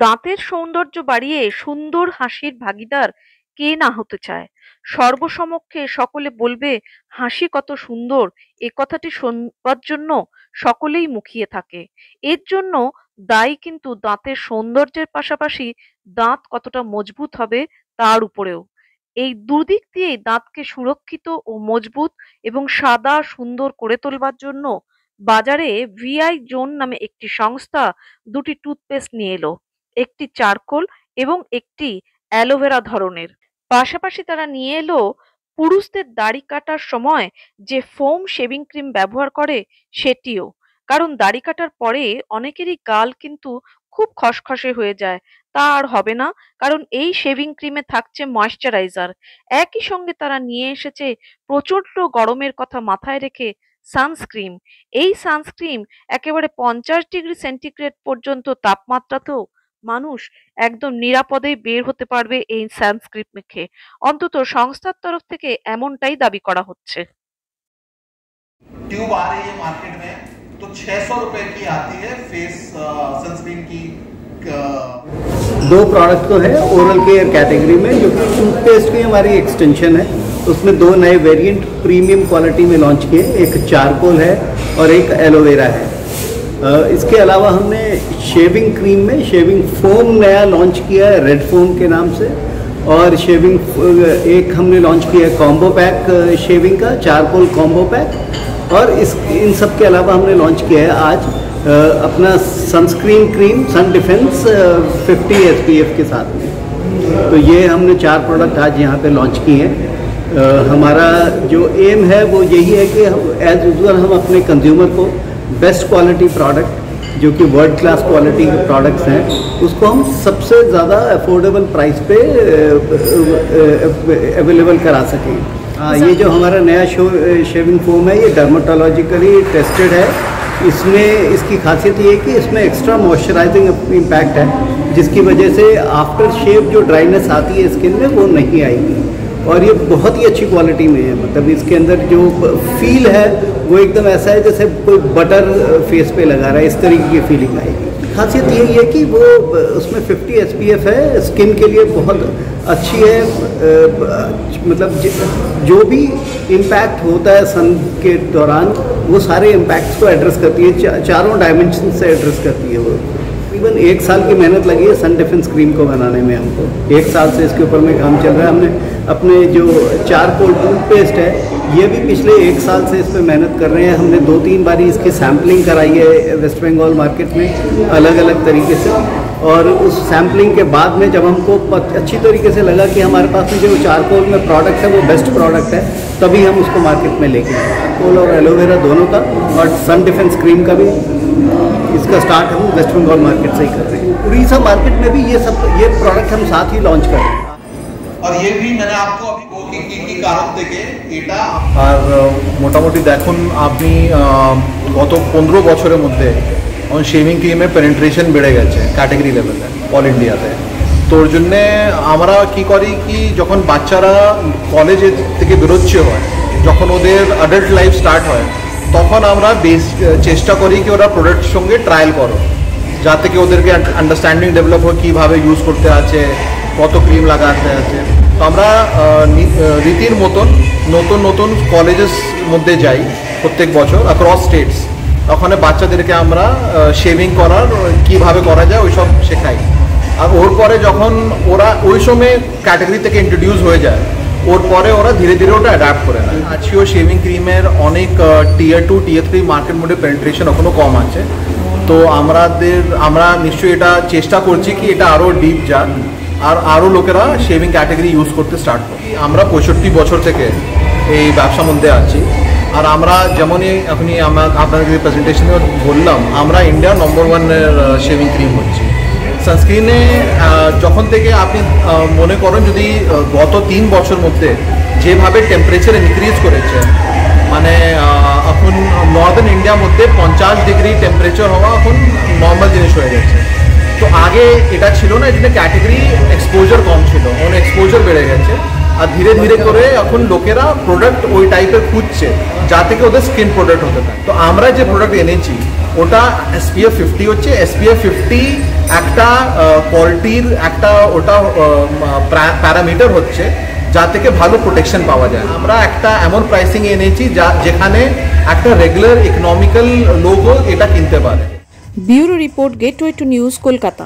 দাঁতের সৌন্দর্য বাড়িয়ে সুন্দর হাসির ভাগীদার কে না হতে চায়? সর্বসমক্ষে সকলে বলবে হাসি কত সুন্দর, এ কথাটি শোনবার জন্য সকলেই মুখিয়ে থাকে। এর জন্য দায়ী কিন্তু দাঁতের সৌন্দর্যের পাশাপাশি দাঁত কতটা মজবুত হবে তার উপরেও। এই দুদিক দিয়েই দাঁতকে সুরক্ষিত ও মজবুত এবং সাদা সুন্দর করে তোলবার জন্য বাজারে ভিআই জোন নামে একটি সংস্থা দুটি টুথপেস্ট নিয়ে এলো, একটি চারকোল এবং একটি অ্যালোভেরা ধরনের। পাশাপাশি তারা নিয়ে এলো পুরুষদের দাড়ি কাটার সময় যে ফোম শেভিং ক্রিম ব্যবহার করে সেটিও। কারণ দাড়ি কাটার পরে অনেকেরই গাল কিন্তু খুব খসখসে হয়ে যায়, তা আর হবে না, কারণ এই শেভিং ক্রিমে থাকছে ময়শ্চারাইজার। একই সঙ্গে তারা নিয়ে এসেছে প্রচন্ড গরমের কথা মাথায় রেখে সানস্ক্রিন। এই সানস্ক্রিন একেবারে 50 ডিগ্রি সেন্টিগ্রেড পর্যন্ত তাপমাত্রাতেও মানুষ একদম নিরাপদে বের হতে পারবে এই সানস্ক্রিন মেখে। অন্তত সংস্থার তরফ থেকে এমনটাই দাবি করা হচ্ছে। ट्यूब आ रही है मार्केट में, तो 600 रुपए की आती है फेस सनस्क्रीन की। दो प्रोडक्ट तो है ओरल केयर कैटेगरी में, जो कि टूथपेस्ट की हमारी एक्सटेंशन है। उसमें दो नए वेरिएंट प्रीमियम क्वालिटी में लॉन्च किए, एक चारकोल है और एक एलोवेरा है। इसके अलावा हमने शेविंग क्रीम में शेविंग फोम नया लॉन्च किया है रेड फोम के नाम से, और शेविंग एक हमने लॉन्च किया है कॉम्बो पैक शेविंग का, चारकोल कॉम्बो पैक। और इन सब के अलावा हमने लॉन्च किया है आज अपना सनस्क्रीन क्रीम सन डिफेंस 50 SPF के साथ में। तो ये हमने 4 प्रोडक्ट आज यहाँ पे लॉन्च किए हैं। हमारा जो एम है वो यही है कि एज यूजुअल हम अपने कंज्यूमर को बेस्ट क्वालिटी प्रोडक्ट, जो कि वर्ल्ड क्लास क्वालिटी के प्रोडक्ट्स हैं, उसको हम सबसे ज़्यादा अफोर्डेबल प्राइस पे अवेलेबल करा सकें। ये जो हमारा नया शेविंग फोम है ये डर्मेटोलॉजिकली टेस्टेड है। इसमें इसकी खासियत ये है कि इसमें एक्स्ट्रा मॉइस्चराइजिंग इम्पैक्ट है, जिसकी वजह से आफ्टर शेव जो ड्राइनेस आती है स्किन में वो नहीं आएगी। और ये बहुत ही अच्छी क्वालिटी में है, मतलब इसके अंदर जो फील है वो एकदम ऐसा है जैसे कोई बटर फेस पे लगा रहा है, इस तरीके की फीलिंग आएगी। खासियत यही है कि वो उसमें 50 SPF है, स्किन के लिए बहुत अच्छी है। मतलब जो भी इम्पैक्ट होता है सन के दौरान वो सारे इम्पैक्ट्स को एड्रेस करती है, चारों डायमेंशन से एड्रेस करती है वो। तकरीबन 1 साल की मेहनत लगी है सन डिफेंस क्रीम को बनाने में हमको। 1 साल से इसके ऊपर में काम चल रहा है। हमने अपने जो चारकोल टूथपेस्ट है ये भी पिछले 1 साल से इस पर मेहनत कर रहे हैं। हमने 2-3 बारी इसकी सैम्पलिंग कराई है वेस्ट बंगाल मार्केट में अलग अलग तरीके से, और उस सैम्पलिंग के बाद में जब हमको अच्छी तरीके से लगा कि हमारे पास में जो चारकोल में प्रोडक्ट है वो बेस्ट प्रोडक्ट है, तभी हम उसको मार्केट में लेके आए। चारकोल और एलोवेरा दोनों का, और सन डिफेंस क्रीम का भी इसका स्टार्ट हम वेस्ट बंगाल मार्केट से ही कर रहे हैं। उड़ीसा मार्केट में भी ये प्रोडक्ट हम साथ ही लॉन्च कर रहे हैं। और ये भी मैंने आपको अभी की कारण देखे এটা আর মোটামুটি দেখুন আপনি গত 15 বছরের মধ্যে শেভিং ক্রিমের পেনিট্রেশন বেড়ে গেছে ক্যাটাগরি লেভেলে অল ইন্ডিয়াতে। তো ওর জন্যে আমরা কি করি কি যখন বাচ্চারা কলেজে থেকে বেরোচ্ছে হয়, যখন ওদের অ্যাডাল্ট লাইফ স্টার্ট হয়, তখন আমরা চেষ্টা করি কি ওরা প্রোডাক্টের সঙ্গে ট্রায়াল করো, যাতে কি ওদেরকে আন্ডারস্ট্যান্ডিং ডেভেলপ হয় কীভাবে ইউজ করতে আছে, কত ক্রিম লাগাতে আছে। তো আমরা রীতির মতন নতুন নতুন কলেজের মধ্যে যাই প্রত্যেক বছর অ্যাক্রস স্টেটস। ওখানে বাচ্চাদেরকে আমরা শেভিং করার কীভাবে করা যায় ওই সব শেখাই। আর ওর পরে যখন ওরা ওই সময় ক্যাটাগরি থেকে ইন্ট্রোডিউস হয়ে যায়, ওর পরে ওরা ধীরে ধীরে ওটা অ্যাডাপ্ট করে নেয়। আজকেও শেভিং ক্রিমের অনেক টিয়ার 2 টিয়ার 3 মার্কেট মধ্যে পেনিট্রেশন এখনও কম আছে। তো আমরা নিশ্চয়ই এটা চেষ্টা করছি কি এটা আরও ডিপ যাক আর আরও লোকেরা শেভিং ক্যাটাগরি ইউজ করতে স্টার্ট করি। আমরা 65 বছর থেকে এই ব্যবসার মধ্যে আছি। আর আমরা যেমনই এখনই আপনাদের প্রেজেন্টেশনে বললাম, আমরা ইন্ডিয়ার নম্বর 1 শেভিং ক্রিম হচ্ছি। সানস্ক্রিনে যখন থেকে আপনি মনে করেন যদি গত 3 বছর মধ্যে যেভাবে টেম্পারেচার ইনক্রিজ করেছে, মানে এখন নর্দার্ন ইন্ডিয়ার মধ্যে 50 ডিগ্রি টেম্পারেচার হওয়া এখন নর্মাল জিনিস হয়ে গেছে। তো আগে এটা ছিল না, এই জন্য ক্যাটাগরি এক্সপোজার কম ছিল, এখন এক্সপোজার বেড়ে গেছে। আর ধীরে ধীরে করে এখন লোকেরা প্রোডাক্ট ওই টাইপের খুঁজছে যা থেকে ওদের স্কিন প্রোডাক্ট হতে পারে। তো আমরা যে প্রোডাক্ট এনেছি ওটা SPF 50 হচ্ছে। SPF 50 একটা কোয়ালিটির একটা ওটা প্যারামিটার হচ্ছে যা থেকে ভালো প্রোটেকশন পাওয়া যায়। আমরা একটা এমন প্রাইসিং এনেছি যেখানে একটা রেগুলার ইকোনমিক্যাল লোকও এটা কিনতে পারে। Bureau report, gateway to news, Kolkata.